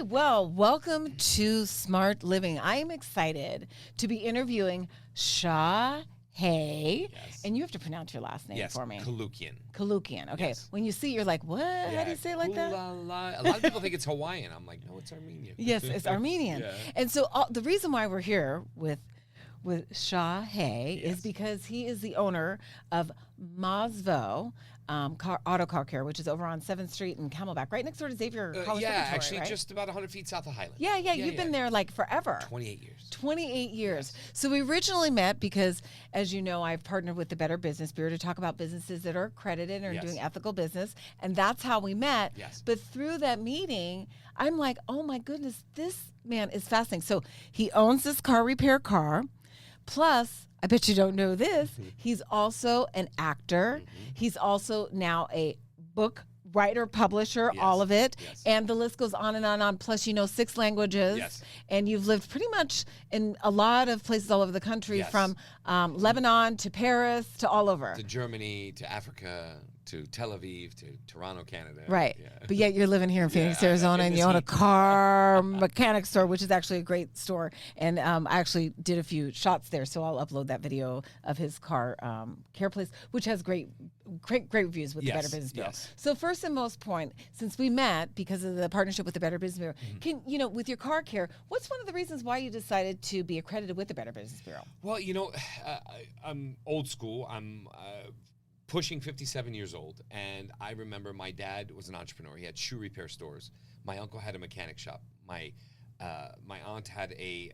Well, welcome to Smart Living. I am excited to be interviewing Shahe, and you have to pronounce your last name for me. Koulloukian. Koulloukian. Okay. Yes. When you see it, you're like, what? Yeah. How do you say it like that? A lot of people think it's Hawaiian. I'm like, no, it's Armenian. Yes, it's Armenian. Yeah. And so the reason why we're here with Shahe is because he is the owner of Mazvo Auto Car Care, which is over on 7th Street in Camelback, right next door to Xavier College. Actually, right? Just about 100 feet south of Highland. Yeah, you've been there like forever. 28 years. 28 years. Yes. So we originally met because, as you know, I've partnered with the Better Business Bureau to talk about businesses that are accredited and are doing ethical business, and that's how we met. Yes. But through that meeting, I'm like, oh my goodness, this man is fascinating. So he owns this car repair car. Plus, I bet you don't know this, he's also an actor. Mm-hmm. He's also now a book writer, publisher, all of it. Yes. And the list goes on and on and on. Plus, you know 6 languages. Yes. And you've lived pretty much in a lot of places all over the country, from Lebanon to Paris to all over. To Germany, to Africa, to Tel Aviv, to Toronto, Canada. Right. Yeah. But yet you're living here in Phoenix, Arizona, and you own a car mechanic store, which is actually a great store. And I actually did a few shots there, so I'll upload that video of his car care place, which has great reviews with the Better Business Bureau. Yes. So first and most point, since we met because of the partnership with the Better Business Bureau, with your car care, what's one of the reasons why you decided to be accredited with the Better Business Bureau? Well, I'm old school. I'm pushing 57 years old, and I remember my dad was an entrepreneur. He had shoe repair stores. My uncle had a mechanic shop. My aunt had a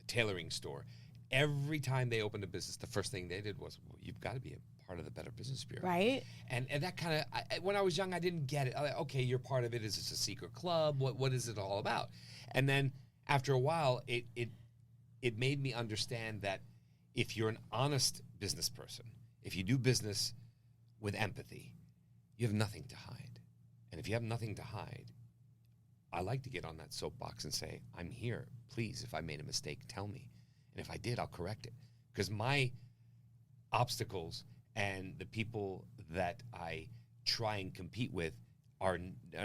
tailoring store. Every time they opened a business, the first thing they did was, well, you've got to be a part of the Better Business Bureau. Right. And that kind of, when I was young, I didn't get it. I'm like, okay, you're part of it. Is this a secret club? What is it all about? And then after a while, it made me understand that if you're an honest business person, if you do business with empathy, you have nothing to hide. And if you have nothing to hide, I like to get on that soapbox and say, I'm here. Please, if I made a mistake, tell me. And if I did, I'll correct it. Because my obstacles and the people that I try and compete with are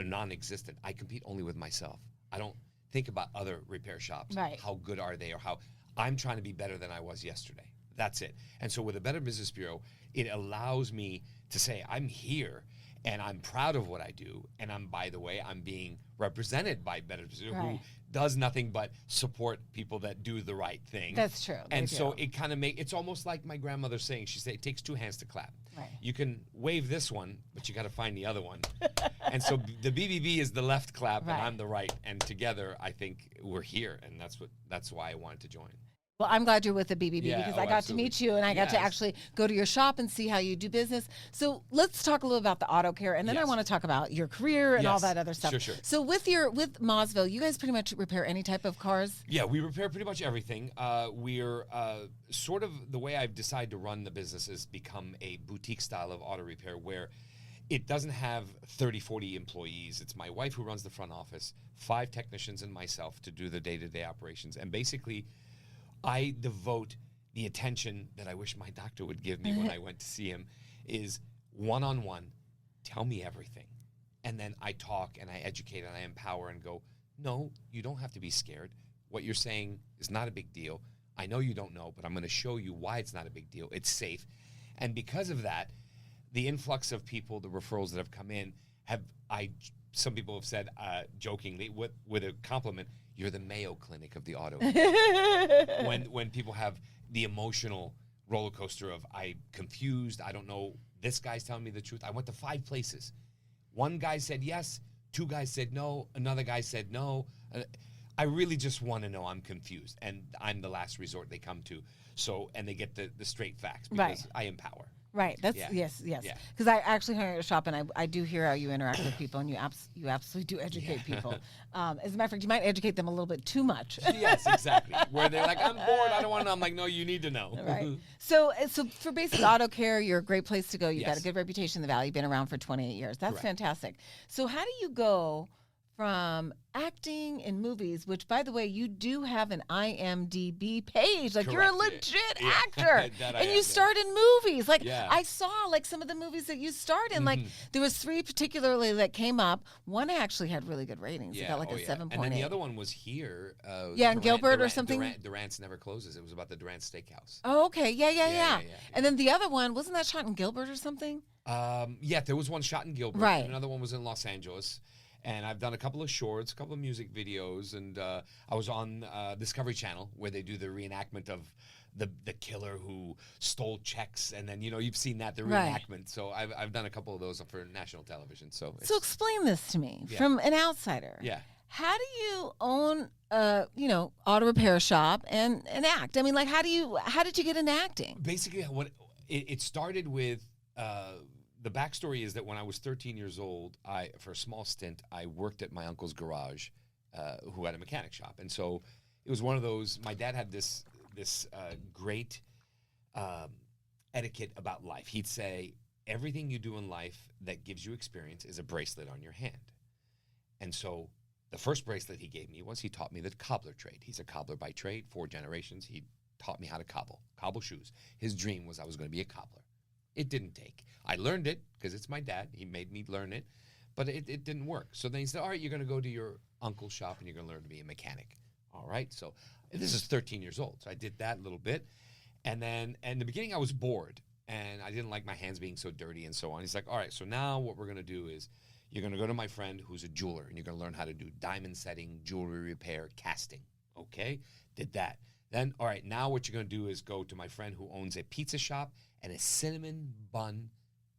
non-existent. I compete only with myself. I don't think about other repair shops. Right. How good are they, or how I'm trying to be better than I was yesterday. That's it. And so with the Better Business Bureau, it allows me to say, I'm here and I'm proud of what I do. And by the way, I'm being represented by Better Business Bureau, who does nothing but support people that do the right thing. That's true. And so it kind of it's almost like my grandmother saying, she said, it takes 2 hands to clap. Right. You can wave this one, but you got to find the other one. And so the BBB is the left clap and I'm the right. And together, I think we're here. And that's why I wanted to join. Well, I'm glad you're with the BBB because I got to meet you and I got to actually go to your shop and see how you do business. So let's talk a little about the auto care, and then I want to talk about your career and all that other stuff. Sure. So with Mazvo, you guys pretty much repair any type of cars? Yeah, we repair pretty much everything. We're sort of, the way I've decided to run the business is become a boutique style of auto repair where it doesn't have 30, 40 employees. It's my wife who runs the front office, 5 technicians and myself to do the day-to-day operations. And basically, I devote the attention that I wish my doctor would give me when I went to see him is one-on-one, tell me everything. And then I talk and I educate and I empower and go, no, you don't have to be scared. What you're saying is not a big deal. I know you don't know, but I'm going to show you why it's not a big deal. It's safe. And because of that, the influx of people, the referrals that have come in, some people have said jokingly with a compliment, you're the Mayo Clinic of the auto. when people have the emotional roller coaster of I'm confused, I don't know, this guy's telling me the truth. I went to 5 places. 1 guy said yes, 2 guys said no, another guy said no. I really just want to know. I'm confused, and I'm the last resort they come to. So, and they get the straight facts because I empower. Right. That's yes. Because I actually hung at your shop, and I do hear how you interact with people, and you absolutely do educate people. As a matter of fact, you might educate them a little bit too much. Yes, exactly. Where they're like, I'm bored, I don't want to know. I'm like, no, you need to know. Right. So for basic auto care, you're a great place to go. You've got a good reputation in the Valley. You've been around for 28 years. That's fantastic. So how do you go from acting in movies, which, by the way, you do have an IMDb page. Like, you're a Correct. legit Yeah. actor. That I And am, you yeah. starred in movies. Like, Yeah. I saw, like, some of the movies that you starred in. Like, there was 3 particularly that came up. One actually had really good ratings. It got, like, a 7.8. And then the other one was here. Yeah, in Gilbert or something? Durant's Never Closes. It was about the Durant Steakhouse. Oh, okay. Yeah. Yeah. And then the other one, wasn't that shot in Gilbert or something? Yeah, there was one shot in Gilbert. Right. And another one was in Los Angeles. And I've done a couple of shorts, a couple of music videos, and I was on Discovery Channel where they do the reenactment of the killer who stole checks, and then you've seen that, the reenactment. Right. So I've done a couple of those for national television. So explain this to me from an outsider. Yeah. How do you own auto repair shop and act? I mean, like, how did you get into acting? Basically, what it started with. The backstory is that when I was 13 years old, for a small stint, I worked at my uncle's garage, who had a mechanic shop. And so it was one of those, my dad had this great etiquette about life. He'd say, everything you do in life that gives you experience is a bracelet on your hand. And so the first bracelet he gave me was he taught me the cobbler trade. He's a cobbler by trade, 4 generations. He taught me how to cobble shoes. His dream was I was going to be a cobbler. It didn't take. I learned it because it's my dad. He made me learn it, but it didn't work. So then he said, all right, you're going to go to your uncle's shop and you're going to learn to be a mechanic. All right. So this is 13 years old. So I did that a little bit. And then in the beginning, I was bored and I didn't like my hands being so dirty and so on. He's like, all right, so now what we're going to do is you're going to go to my friend who's a jeweler and you're going to learn how to do diamond setting, jewelry repair, casting. Okay. Did that. Then, all right, now what you're going to do is go to my friend who owns a pizza shop and a cinnamon bun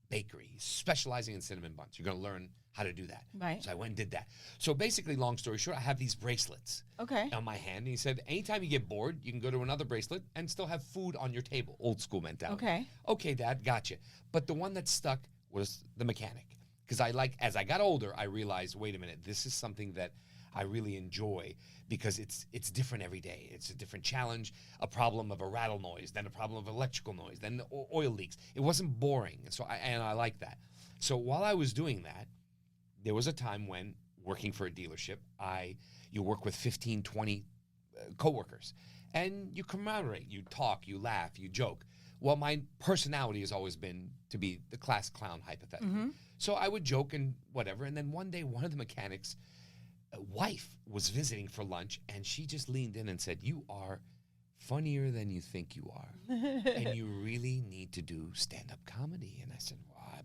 bakery. He's specializing in cinnamon buns. You're going to learn how to do that. Right. So I went and did that. So basically, long story short, I have these bracelets on my hand. And he said, anytime you get bored, you can go to another bracelet and still have food on your table. Old school mentality. Okay. Okay, Dad, gotcha. But the one that stuck was the mechanic. Because as I got older, I realized, wait a minute, this is something that I really enjoy because it's different every day. It's a different challenge, a problem of a rattle noise, then a problem of electrical noise, then the oil leaks. It wasn't boring, so I like that. So while I was doing that, there was a time when working for a dealership, you work with 15, 20 coworkers, and you commemorate, you talk, you laugh, you joke. Well, my personality has always been to be the class clown, hypothetically. Mm-hmm. So I would joke and whatever, and then one day one of the mechanics' wife was visiting for lunch, and she just leaned in and said, you are funnier than you think you are, and you really need to do stand-up comedy. And I said, well, I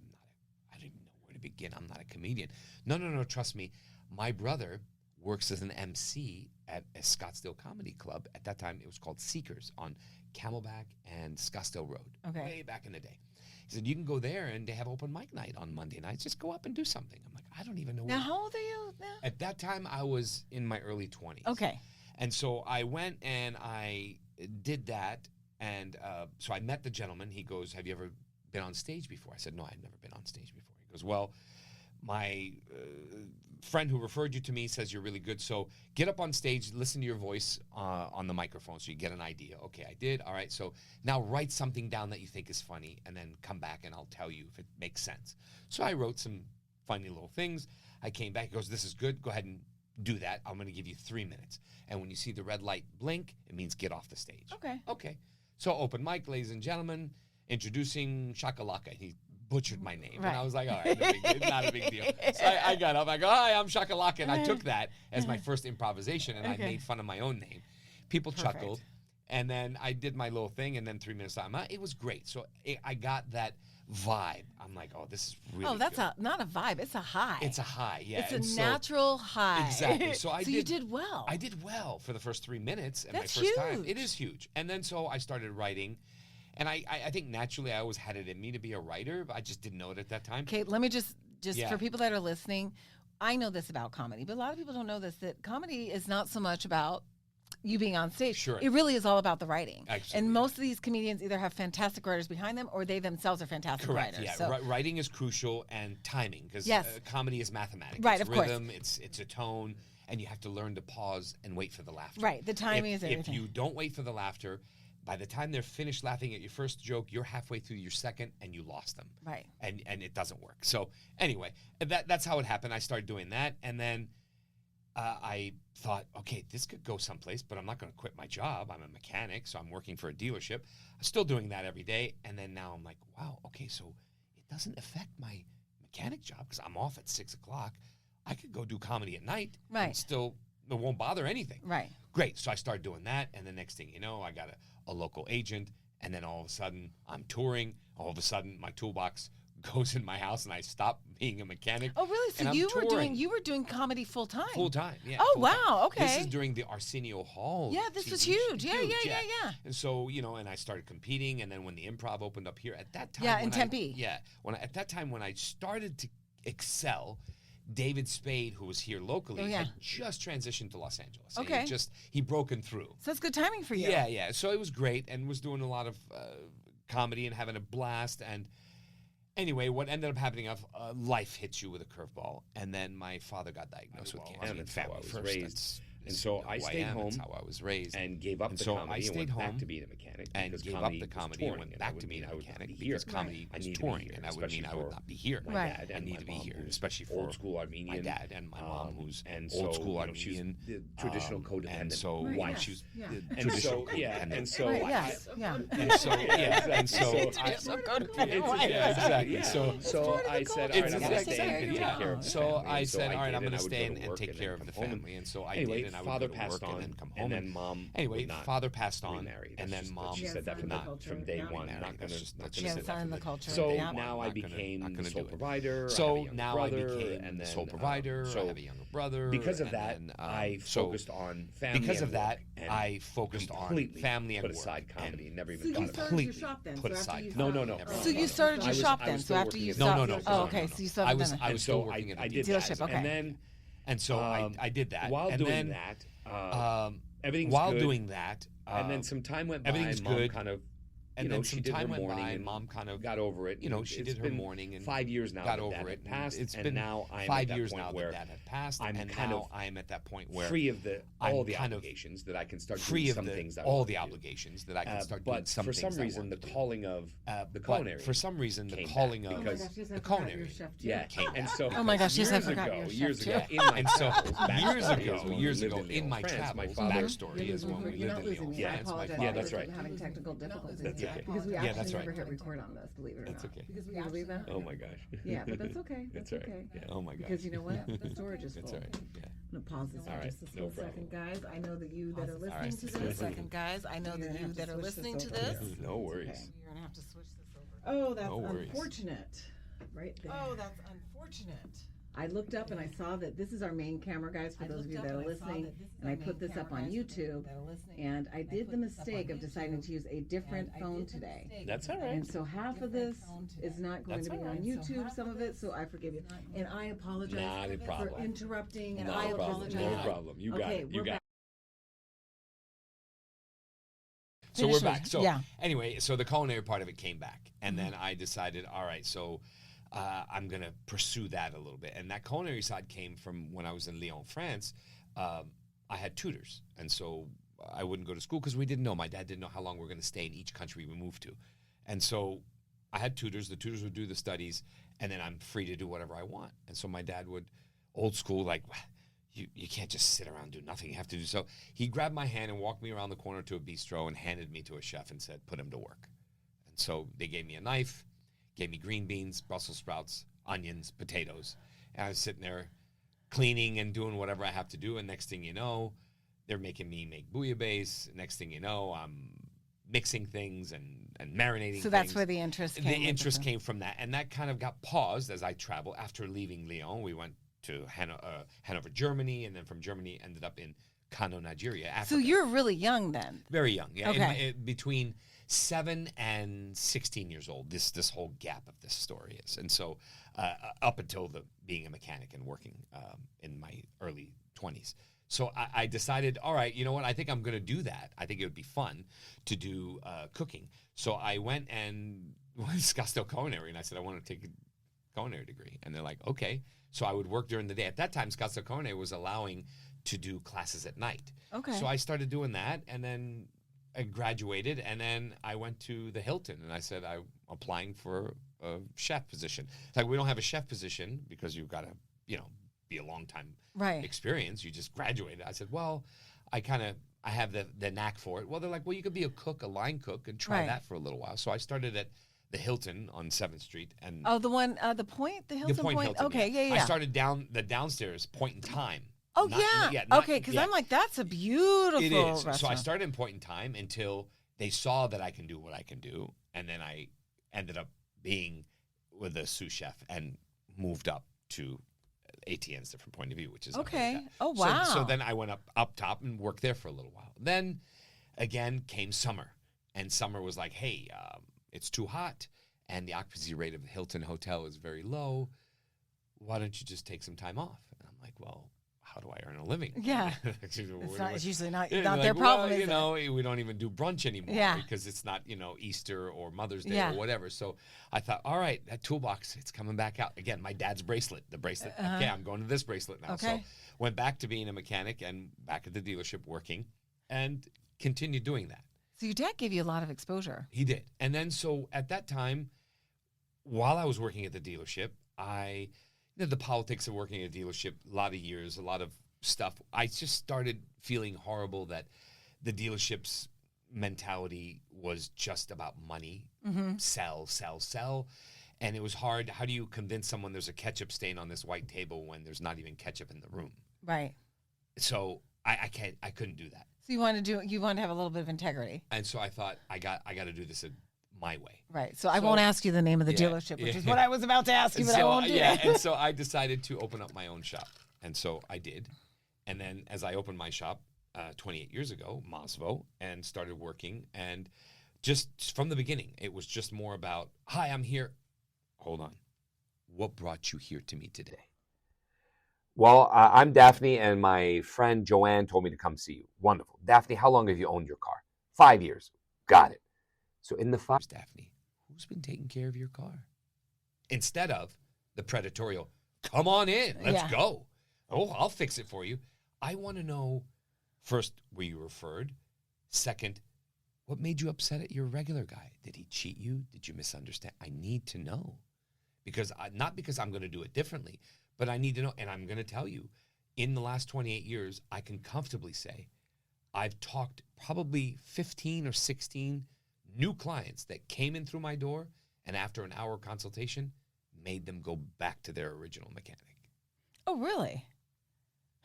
don't even know where to begin. I'm not a comedian. No, trust me. My brother works as an MC at a Scottsdale Comedy Club. At that time, it was called Seekers on Camelback and Scottsdale Road, way back in the day. He said, you can go there, and they have open mic night on Monday nights. Just go up and do something. I'm like, I don't even know. Now, how old are you now? At that time, I was in my early 20s. Okay. And so I went and I did that. And so I met the gentleman. He goes, have you ever been on stage before? I said, no, I've never been on stage before. He goes, well, my friend who referred you to me says you're really good. So get up on stage, listen to your voice on the microphone so you get an idea. Okay, I did. All right. So now write something down that you think is funny and then come back and I'll tell you if it makes sense. So I wrote some funny little things. I came back. He goes, this is good. Go ahead and do that. I'm going to give you 3 minutes. And when you see the red light blink, it means get off the stage. Okay. So open mic, ladies and gentlemen, introducing Shahe Koulloukian. He butchered my name. Right. And I was like, all right, not a big deal. So I got up. I go, hi, I'm Shahe Koulloukian. I took that as my first improvisation, and I made fun of my own name. People chuckled. And then I did my little thing, and then 3 minutes time, it was great. So I got that vibe. I'm like, oh, this is really that's good. not a vibe. It's a high. It's a high, yeah. It's a natural high. Exactly. So you did well. I did well for the first 3 minutes and That's my first time. huge. It is huge. And then so I started writing. And I think naturally I always had it in me to be a writer, but I just didn't know it at that time. Okay, let me just Yeah. for people that are listening, I know this about comedy, but a lot of people don't know this, that comedy is not so much about you being on stage. Sure. It really is all about the writing. Absolutely. And most of these comedians either have fantastic writers behind them or they themselves are fantastic Correct. writers. Yeah. So, Writing is crucial and timing because Yes. comedy is mathematics. Right, It's of course. rhythm, it's a tone, and you have to learn to pause and wait for the laughter. right, the timing is If everything. you don't wait for the laughter, by the time they're finished laughing at your first joke, you're halfway through your second and you lost them. Right. And it doesn't work. So anyway, that's how it happened. I started doing that, and then I thought, okay, this could go someplace, but I'm not going to quit my job. I'm a mechanic, so I'm working for a dealership. I'm still doing that every day. And then now I'm like, wow, okay, so it doesn't affect my mechanic job because I'm off at 6 o'clock. I could go do comedy at night and still, it won't bother anything. Right. Great. So I started doing that. And the next thing you know, I got a local agent. And then all of a sudden, I'm touring. All of a sudden, my toolbox goes in my house and I stop being a mechanic. Oh, really? So you were doing comedy full time? Full time, yeah. Oh, wow. Time. Okay. This is during the Arsenio Hall. Yeah, this TV was huge. show. Yeah. And so, and I started competing. And then when the Improv opened up here, at that time. Yeah, in Tempe. At that time when I started to excel, David Spade, who was here locally, had just transitioned to Los Angeles. Okay. He broken through. So it's good timing for you. Yeah. So it was great and was doing a lot of comedy and having a blast. And anyway, what ended up happening, life hits you with a curveball. And then my father got diagnosed with cancer. That's family how I was first. raised. And so I stayed home. That's how I was raised. And gave up the comedy and went back to being a mechanic. And gave up the comedy and went back to being a mechanic because comedy was touring. And that would mean I would not be here. My dad I need to be here, especially for old school Armenian. My dad and my mom, who's old school Armenian. The traditional codependent. And so she was traditional codependent. And so exactly. So I said, all right, I'm going to stay and take care of the family. So I said, all right, I'm going to stay and take care of the family. And so I did, and I would go to work and then come home. And then mom. Anyway, father passed on, and then mom. She said that from day one. Not going to sit that in the culture. So now I became the sole provider. So now I became the sole provider. I have a younger brother. Because of that, I focused on family. Because of that, I focused on family and work. Put aside comedy. Never even completely put aside. No. So you started your shop then. So after you stopped. No. Oh, okay. So you still haven't done it. I was still working at the dealership. Okay. And so I did that. While doing that, everything's good. Doing that, and then some time went by. Everything's Mom good. Kind of, and then some time went by, and mom kind of got over it. She did her morning, and 5 years now. Got over it. Passed. It's and been now I'm 5 years now that had passed, I'm and kind now of I'm at that point where free of all the obligations that I can start doing some things. All the obligations that I can start doing some things. But for some reason, the calling of the culinary. For some reason, the calling of the culinary. Yeah. And so. Oh my gosh! Yes, I forgot your years chef ago. And so years ago, in my travels, backstory is when we lived in Lyon, France. Yeah, that's right. Having technical difficulties. That's okay. Because we Yeah, actually that's right. never hit record on this, believe it or not. That's okay. Because we believe that. Oh my gosh. Yeah, but that's okay. That's That's all right. okay. Yeah. Oh my gosh. Because you know what? The storage is full. That's all right. Yeah. I'm gonna pause this for All right, just a no split second, guys. I know that you that are listening right, to just a this. Second, guys, I know that you that are listening to over. this. No worries. You're gonna have to switch this over. Oh, that's No worries. unfortunate. Right there. Oh, that's unfortunate. I looked up and I saw that this is our main camera, guys, for those of you that are listening. And I put this up on YouTube. And I did the mistake of deciding to use a different phone today. That's all right. And so half of this is not going to be on YouTube, some of it, so I forgive you. And I apologize Not a problem. for interrupting, and No I problem. apologize. No problem. You got Okay, it. You we're got it. So we're Finish back. with- So yeah. anyway, so the culinary part of it came back, and then I decided, all right, so I'm gonna pursue that a little bit. And that culinary side came from when I was in Lyon, France. I had tutors, and so I wouldn't go to school because we didn't know. My dad didn't know how long we were going to stay in each country we moved to, and so I had tutors. The tutors would do the studies, and then I'm free to do whatever I want. And so my dad would, old school, like, you can't just sit around and do nothing. You have to do so. He grabbed my hand and walked me around the corner to a bistro and handed me to a chef and said, put him to work. And so they gave me a knife, gave me green beans, Brussels sprouts, onions, potatoes. And I was sitting there cleaning and doing whatever I have to do. And next thing you know, they're making me make bouillabaisse. Next thing you know, I'm mixing things and marinating So that's things. where the interest came. The interest came from that. And that kind of got paused as I traveled. After leaving Lyon, we went to Hanover, Germany, and then from Germany ended up in Kano, Nigeria, Africa. So you're really young then. Very young, yeah. Okay. Between 7 and 16 years old, this whole gap of this story is. And so up until being a mechanic and working in my early 20s. So I decided, all right, you know what? I think I'm going to do that. I think it would be fun to do cooking. So I went and went to Scottsdale Culinary, and I said, I want to take a culinary degree. And they're like, okay. So I would work during the day. At that time, Scottsdale Culinary was allowing to do classes at night. Okay. So I started doing that, and then I graduated, and then I went to the Hilton, and I said, I'm applying for a chef position. It's like, we don't have a chef position because you've got to, be a long time Right. experience. You just graduated. I said, well, I have the knack for it. Well, they're like, well, you could be a cook, a line cook, and try Right. that for a little while. So I started at the Hilton on 7th Street. And Oh, the one, the Point, the Hilton Point. Hilton, Okay, yeah. I started down the downstairs Point in Time. Oh, Not- yeah. not- Okay, because yeah. I'm like, that's a beautiful It is. restaurant. So I started in Point in Time until they saw that I can do what I can do. And then I ended up being with a sous chef and moved up to ATN's different point of view, which is Okay. America. Oh, wow. So then I went up top and worked there for a little while. Then again came summer, and summer was like, hey, it's too hot, and the occupancy rate of the Hilton Hotel is very low. Why don't you just take some time off? And I'm like, well, how do I earn a living? Yeah. It's usually not Yeah, their like, problem, well, is it? we don't even do brunch anymore Yeah. because it's not, Easter or Mother's Day Yeah. or whatever. So I thought, all right, that toolbox, it's coming back out. Again, my dad's bracelet, okay, I'm going to this bracelet now. Okay. So went back to being a mechanic and back at the dealership working and continued doing that. So your dad gave you a lot of exposure. He did. And then so at that time, while I was working at the dealership, the politics of working at a dealership, a lot of years, a lot of stuff. I just started feeling horrible that the dealership's mentality was just about money, sell, sell, sell. And it was hard. How do you convince someone there's a ketchup stain on this white table when there's not even ketchup in the room? Right. So I couldn't do that. So you want to have a little bit of integrity. And so I thought I got to do this my way. Right. So I won't ask you the name of the dealership, which is what I was about to ask you, but I won't do that. And so I decided to open up my own shop. And so I did. And then as I opened my shop 28 years ago, Mazvo, and started working, and just from the beginning, it was just more about, hi, I'm here. Hold on. What brought you here to me today? Well, I'm Daphne, and my friend Joanne told me to come see you. Wonderful. Daphne, how long have you owned your car? 5 years. Got it. So in the 5 years, Daphne, who's been taking care of your car? Instead of the predatorial, come on in, let's go. Oh, I'll fix it for you. I want to know, first, were you referred? Second, what made you upset at your regular guy? Did he cheat you? Did you misunderstand? I need to know. Not because I'm going to do it differently, but I need to know. And I'm going to tell you, in the last 28 years, I can comfortably say I've talked probably 15 or 16 new clients that came in through my door, and after an hour consultation, made them go back to their original mechanic. Oh, really?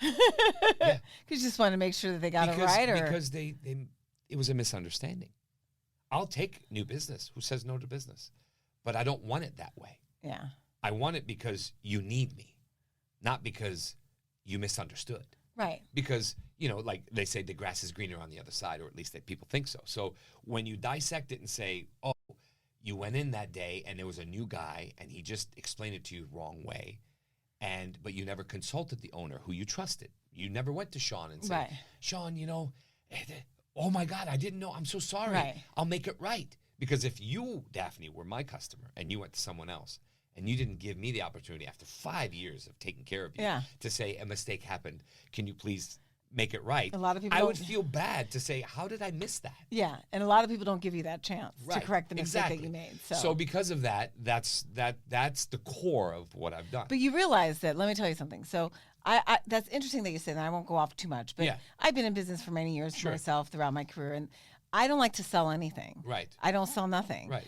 Yeah. Because you just want to make sure that they got it right? Or? Because it was a misunderstanding. I'll take new business. Who says no to business? But I don't want it that way. Yeah. I want it because you need me, not because you misunderstood. Right. Because, like they say, the grass is greener on the other side, or at least that people think so. So when you dissect it and say, oh, you went in that day and there was a new guy and he just explained it to you the wrong way, but you never consulted the owner who you trusted. You never went to Sean and said, right. Sean, oh my God, I didn't know. I'm so sorry. Right. I'll make it right. Because if you, Daphne, were my customer and you went to someone else and you didn't give me the opportunity after 5 years of taking care of you to say a mistake happened, can you please make it right? A lot of people I would feel bad to say, how did I miss that? Yeah, and a lot of people don't give you that chance to correct the mistake that you made. So because of that, that's the core of what I've done. But you realize that, let me tell you something. So I that's interesting that you say that. I won't go off too much, but I've been in business for many years myself throughout my career, and I don't like to sell anything. Right. I don't sell nothing. Right.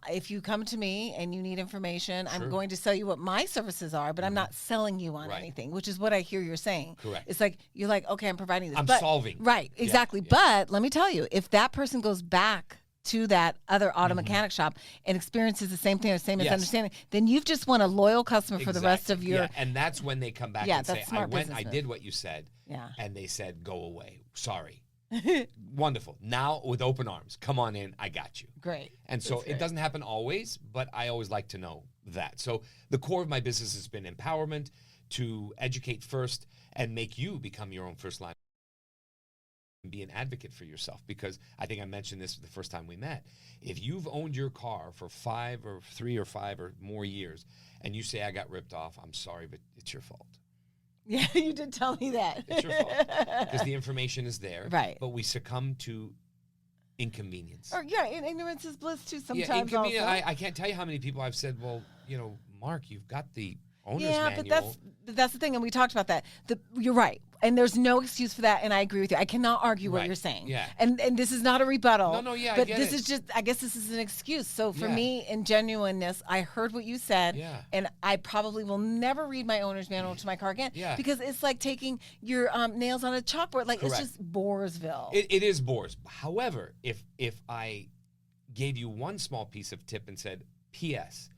If you come to me and you need information, I'm going to sell you what my services are, but I'm not selling you on anything, which is what I hear you're saying. Correct. It's like, you're like, okay, I'm providing this. I'm solving. Right, exactly. But let me tell you, if that person goes back to that other auto mechanic shop and experiences the same thing or same misunderstanding, then you've just won a loyal customer for the rest of your... Yeah, and that's when they come back and say, I did what you said, and they said, go away. Sorry. Wonderful. Now with open arms, come on in. I got you. Great. And so it doesn't happen always, but I always like to know that. So the core of my business has been empowerment, to educate first and make you become your own first line and be an advocate for yourself. Because I think I mentioned this the first time we met. If you've owned your car for 3 or 5 or more years and you say, I got ripped off, I'm sorry, but it's your fault. Yeah, you did tell me that. It's your fault. Because the information is there. Right. But we succumb to inconvenience. Or and ignorance is bliss too sometimes. Yeah, inconvenience. Also. I can't tell you how many people I've said, well, Mark, you've got the owner's yeah, manual. but that's the thing, and we talked about that. You're right, and there's no excuse for that, and I agree with you. I cannot argue what Right. you're saying. Yeah. And this is not a rebuttal. No, yeah, I but get this it. is just, I guess this is an excuse. So for Yeah. me, in genuineness, I heard what you said, Yeah. and I probably will never read my owner's manual to my car again. Yeah. Because it's like taking your nails on a chalkboard. Like, Correct. it's just Boresville. It is bores. However, if I gave you one small piece of tip and said, P.S.,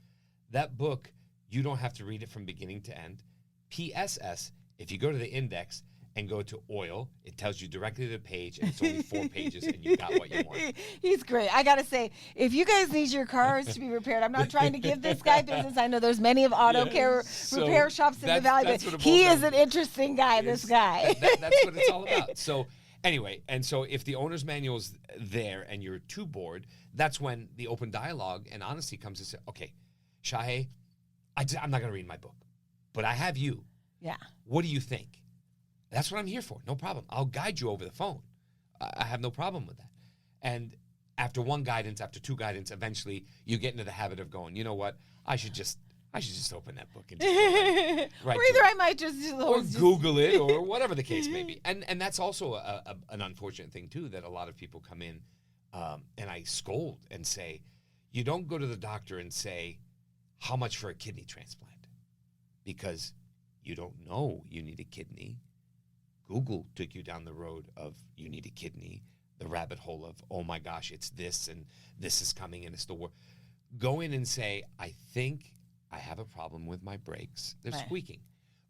that book, you don't have to read it from beginning to end. P.S.S., if you go to the index and go to oil, it tells you directly to the page, and it's only 4 pages, and you got what you want. He's great. I got to say, if you guys need your cars to be repaired, I'm not trying to give this guy business. I know there's many of auto care So repair shops in the valley, that's but what it he boils is down an to. interesting guy, this guy. That's what it's all about. So anyway, and so if the owner's manual's there and you're too bored, that's when the open dialogue and honesty comes and say, okay, Shahe, I'm not going to read my book, but I have you. Yeah. What do you think? That's what I'm here for. No problem. I'll guide you over the phone. I have no problem with that. And after one guidance, after two guidance, eventually you get into the habit of going, you know what? I should just open that book and just go right Or to either it. I might just Or Google it, or whatever the case may be. And that's also an unfortunate thing too, that a lot of people come in and I scold and say, you don't go to the doctor and say, how much for a kidney transplant? Because you don't know you need a kidney. Google took you down the road of you need a kidney, the rabbit hole of, oh my gosh, it's this and this is coming and it's the worst. Go in and say, I think I have a problem with my brakes. They're Right. squeaking.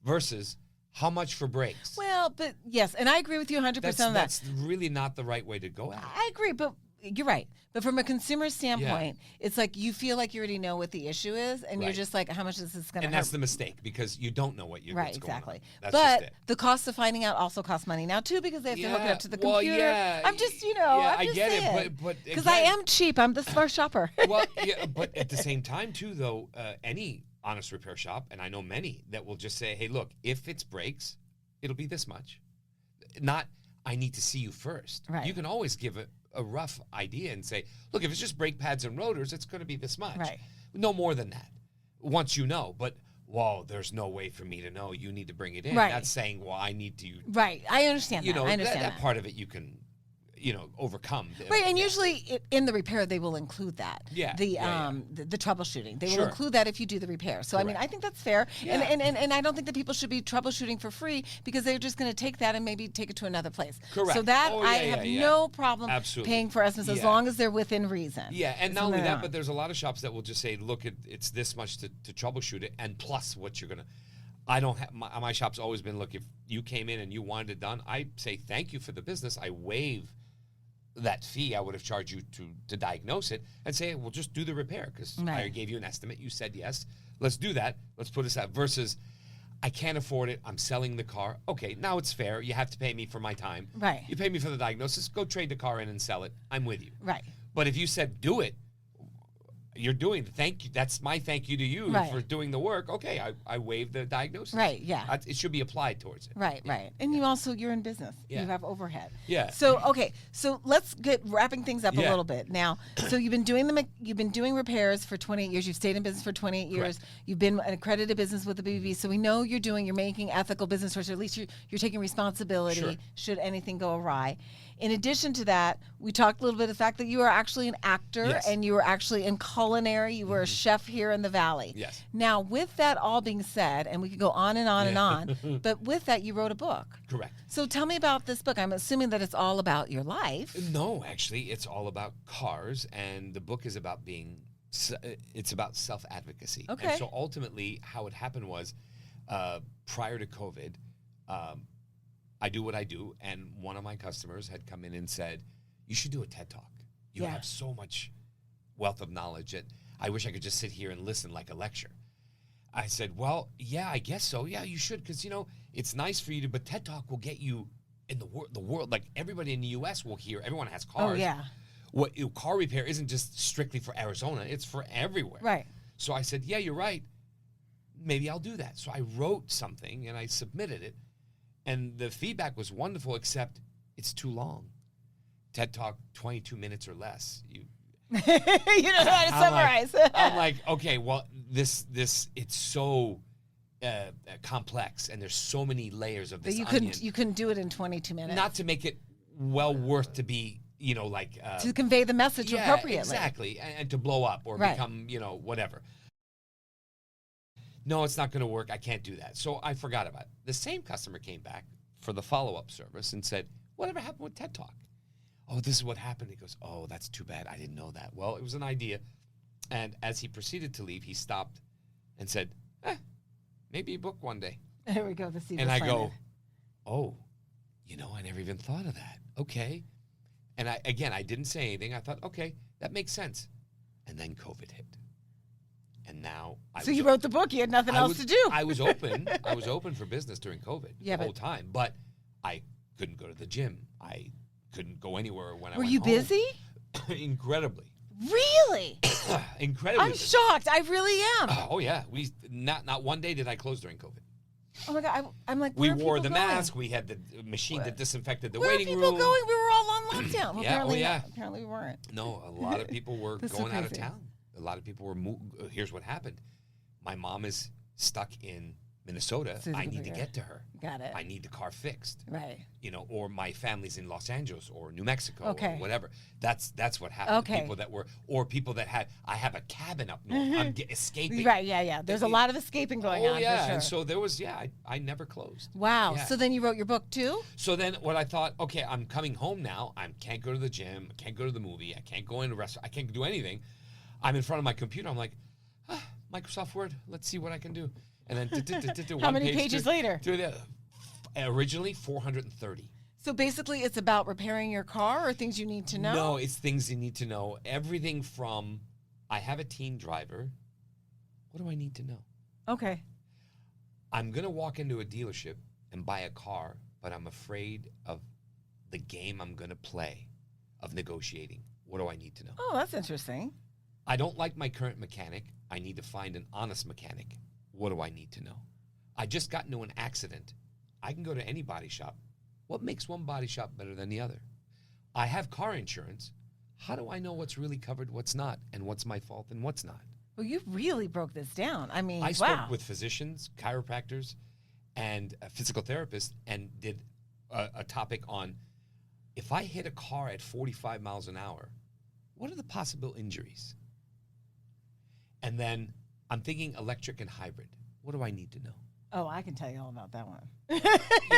Versus, how much for brakes? Well, but yes, and I agree with you 100% on that. That's really not the right way to go at it. I agree, but you're right. But from a consumer standpoint, it's like you feel like you already know what the issue is, and you're Right. just like, how much is this going to hurt? And that's the mistake, because you don't know right, what's exactly. going on. That's just But it. the cost of finding out also costs money now too, because they have to hook it up to the well, computer. yeah, I'm just, yeah, I'm I just get saying. it, but because I again- am cheap. I'm the smart shopper. Well, yeah, but at the same time, too, though, any honest repair shop, and I know many, that will just say, hey, look, if it's brakes, it'll be this much. Not, I need to see you first. Right. You can always give a rough idea and say, look, if it's just brake pads and rotors, it's going to be this much. Right. No more than that, once you know. But, whoa, there's no way for me to know. You need to bring it in. Right. That's saying, well, I need to, Right. I understand you that. know, I understand that part of it you can, overcome. Right, and Yeah. usually in the repair they will include that. Yeah, The yeah. the troubleshooting. They will Sure. include that if you do the repair. So I mean, Correct. I think that's fair. Yeah. And I don't think that people should be troubleshooting for free, because they're just going to take that and maybe take it to another place. Correct. So that Oh, I yeah, have yeah, yeah. no problem Absolutely. paying for estimates as Yeah. long as they're within reason. Yeah, and not So only they're that, not. but there's a lot of shops that will just say, look, it's this much to troubleshoot it, and plus what you're going to. I don't have, my shop's always been, look, if you came in and you wanted it done, I say thank you for the business. I waive that fee I would have charged you to diagnose it, and say, well, just do the repair, because I Right. gave you an estimate. You said yes. Let's do that. Let's put this out. Versus, I can't afford it. I'm selling the car. Okay, now it's fair. You have to pay me for my time. Right. You pay me for the diagnosis. Go trade the car in and sell it. I'm with you. Right. But if you said do it, you're doing the thank you. That's my thank you to you Right. for doing the work. Okay, I waive the diagnosis. Right, yeah. It should be applied towards it. Right, right. And you're in business. Yeah. You have overhead. Yeah. So, okay. So let's get wrapping things up a Yeah. little bit. Now, so you've been doing repairs for 28 years. You've stayed in business for 28 years. Correct. You've been an accredited business with the BBB. So we know you're making ethical business choices, or at least you're taking responsibility Sure. should anything go awry. In addition to that, we talked a little bit of the fact that you are actually an actor, Yes. and you were actually in culinary. You were a chef here in the Valley. Yes. Now, with that all being said, and we could go on and on and Yeah. on, but with that, you wrote a book. Correct. So tell me about this book. I'm assuming that it's all about your life. No, actually, it's all about cars, and the book is about it's about self-advocacy. Okay. And so ultimately, how it happened was, prior to COVID, I do what I do, and one of my customers had come in and said, you should do a TED Talk. You Yeah. have so much wealth of knowledge that I wish I could just sit here and listen like a lecture. I said, well, yeah, I guess so. Yeah, you should, because, it's nice for you to, but TED Talk will get you in the world. Like, everybody in the U.S. will hear. Everyone has cars. Oh, yeah. Car repair isn't just strictly for Arizona. It's for everywhere. Right. So I said, yeah, you're right. Maybe I'll do that. So I wrote something, and I submitted it. And the feedback was wonderful, except it's too long. TED Talk, 22 minutes or less. You You don't know how to summarize. I'm like, okay, well, this it's so complex, and there's so many layers of But this you onion. couldn't do it in 22 minutes. Not to make it well worth to be, like to convey the message appropriately. Exactly, and to blow up or become, whatever. No, it's not going to work. I can't do that. So I forgot about it. The same customer came back for the follow-up service and said, "Whatever happened with TED Talk?" "Oh, this is what happened." He goes, "Oh, that's too bad. I didn't know that." Well, it was an idea. And as he proceeded to leave, he stopped and said, maybe you book one day. There we go. The seed And was I planted. go, "Oh, I never even thought of that. Okay." And I didn't say anything. I thought, okay, that makes sense. And then COVID hit. And now So you wrote the book. You had nothing else to do. I was open. I was open for business during COVID the whole time. But I couldn't go to the gym. I couldn't go anywhere when I went home. Were you busy? Incredibly. Really? Incredibly I'm busy. shocked. I really am. Oh, yeah. Not one day did I close during COVID. Oh, my God. I'm like, We where are wore people the going? mask. We had the machine that disinfected the Where waiting are people room. going? We were all on lockdown. Well, Yeah, apparently oh, yeah. not. Apparently we weren't. No, a lot of people were That's so going out of crazy. town. A lot of people were here's what happened. My mom is stuck in Minnesota. So I need to get to her. Got it. I need the car fixed. Right. Or my family's in Los Angeles or New Mexico Okay. or whatever. That's what happened. Okay. People that had, I have a cabin up north. I'm escaping. Right, yeah. There's a lot of escaping going on, yeah. for sure. And so there was, I never closed. Wow. Yeah. So then you wrote your book, too? So then what I thought, okay, I'm coming home now. I can't go to the gym. I can't go to the movie. I can't go in a restaurant. I can't do anything. I'm in front of my computer. I'm like, Microsoft Word, let's see what I can do. And then How many pages later? Originally 430. So basically it's about repairing your car or things you need to know? No, it's things you need to know. Everything from, I have a teen driver. What do I need to know? Okay. I'm going to walk into a dealership and buy a car, but I'm afraid of the game I'm going to play of negotiating. What do I need to know? Oh, that's interesting. I don't like my current mechanic. I need to find an honest mechanic. What do I need to know? I just got into an accident. I can go to any body shop. What makes one body shop better than the other? I have car insurance. How do I know what's really covered, what's not, and what's my fault and what's not? Well, you really broke this down. I mean, I wow. spoke with physicians, chiropractors, and physical therapists and did a topic on if I hit a car at 45 miles an hour, what are the possible injuries? And then I'm thinking electric and hybrid. What do I need to know? Oh, I can tell you all about that one. You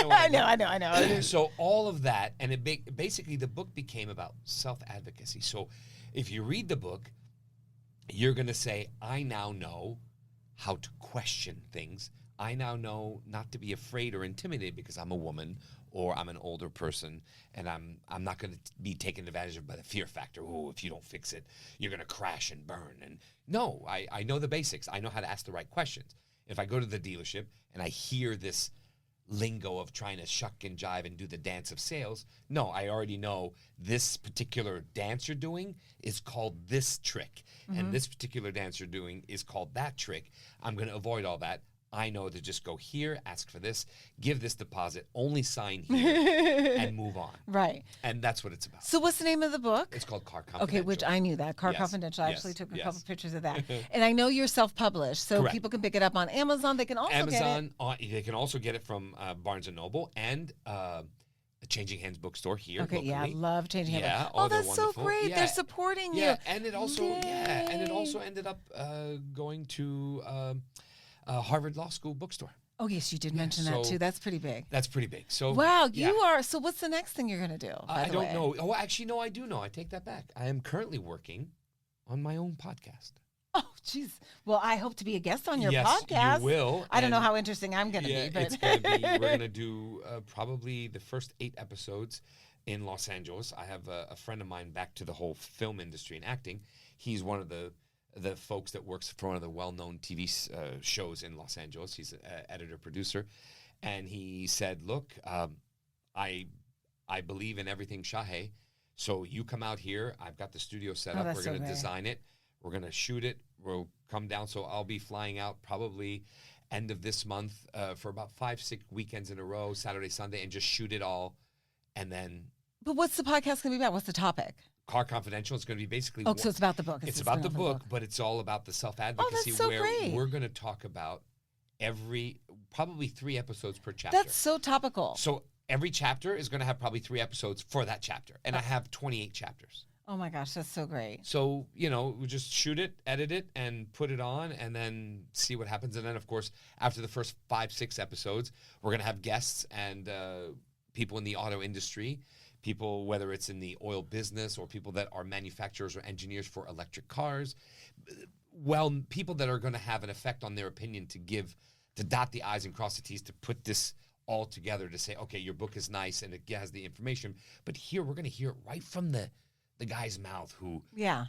know what I know. So all of that, and basically the book became about self-advocacy. So if you read the book, you're going to say, I now know how to question things. I now know not to be afraid or intimidated because I'm a woman or I'm an older person, and I'm not going to be taken advantage of by the fear factor. Oh, if you don't fix it, you're going to crash and burn. And no, I know the basics. I know how to ask the right questions. If I go to the dealership and I hear this lingo of trying to shuck and jive and do the dance of sales, no, I already know this particular dance you're doing is called this trick, and this particular dance you're doing is called that trick. I'm going to avoid all that. I know to just go here, ask for this, give this deposit, only sign here, and move on. Right. And that's what it's about. So what's the name of the book? It's called Car Confidential. Okay, which I knew that. Car Yes, Confidential. I yes, actually took a yes. couple pictures of that. And I know you're self-published, so Correct. people can pick it up on Amazon. They can also get it. Amazon, they can also get it from Barnes & Noble and Changing Hands bookstore here Okay, locally. yeah, I love Changing Hands. Yeah, Oh, they're that's so wonderful. great. Yeah. They're supporting you. Yeah, and it also Yay. ended up going to Harvard Law School bookstore. Oh, yes, you did mention that so- too. That's pretty big. That's pretty big. So Wow, yeah. you are. So what's the next thing you're going to do? I don't know. Oh, actually, no, I do know. I take that back. I am currently working on my own podcast. Oh, jeez. Well, I hope to be a guest on your Yes, podcast. you will. I don't know and- how interesting I'm going to Yeah, be, but it's going to be. We're going to do probably the first 8 episodes in Los Angeles. I have a friend of mine back to the whole film industry and acting. He's one of the folks that works for one of the well-known TV shows in Los Angeles. He's an editor-producer. And he said, look, I believe in everything Shahe. So you come out here. I've got the studio set up. that's We're so going to great. design it. We're going to shoot it. We'll come down. So I'll be flying out probably end of this month for about 5-6 weekends in a row, Saturday, Sunday, and just shoot it all. And then But what's the podcast going to be about? What's the topic? Car Confidential is going to be basically... Oh, so it's about the book. It's just about the spin-off book, but it's all about the self-advocacy so where great. we're going to talk about probably 3 episodes per chapter. That's so topical. So every chapter is going to have probably 3 episodes for that chapter. And I have 28 chapters. Oh my gosh, that's so great. So, we just shoot it, edit it, and put it on, and then see what happens. And then, of course, after the first 5-6 episodes, we're going to have guests and people in the auto industry, people, whether it's in the oil business or people that are manufacturers or engineers for electric cars. Well, people that are going to have an effect on their opinion to dot the I's and cross the T's, to put this all together to say, okay, your book is nice and it has the information. But here, we're going to hear it right from the guy's mouth who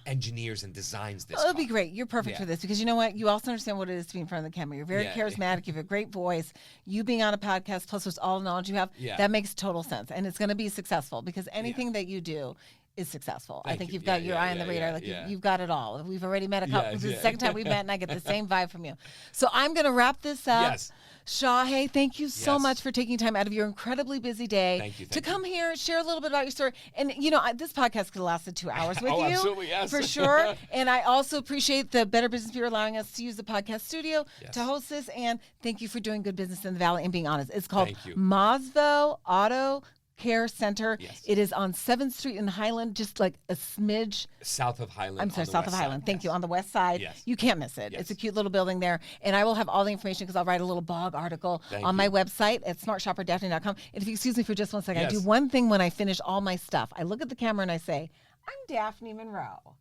engineers and designs this. It'll be great. You're perfect for this because you know what? You also understand what it is to be in front of the camera. You're very charismatic. You have a great voice. You being on a podcast, plus with all the knowledge you have, that makes total sense. And it's going to be successful because anything that you do is successful. I think you've got your eye on the radar. You've got it all. We've already met a couple. This is the second time we've met, and I get the same vibe from you. So I'm going to wrap this up. Yes. Shahe, thank you so much for taking time out of your incredibly busy day to come here, share a little bit about your story. And, this podcast could have lasted 2 hours with you. Absolutely, yes. For sure. And I also appreciate the Better Business Bureau allowing us to use the podcast studio to host this. And thank you for doing good business in the Valley and being honest. It's called Mazvo Auto Care Center. Yes. It is on 7th Street in Highland, just like a smidge. South of Highland. I'm sorry, south of Highland. Thank you. On the west side. Yes. You can't miss it. Yes. It's a cute little building there. And I will have all the information because I'll write a little blog article on my website at smartshopperdaphne.com. And if you excuse me for just 1 second, I do one thing when I finish all my stuff. I look at the camera and I say, I'm Daphne Monroe,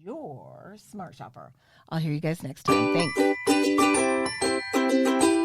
your smart shopper. I'll hear you guys next time. Thanks.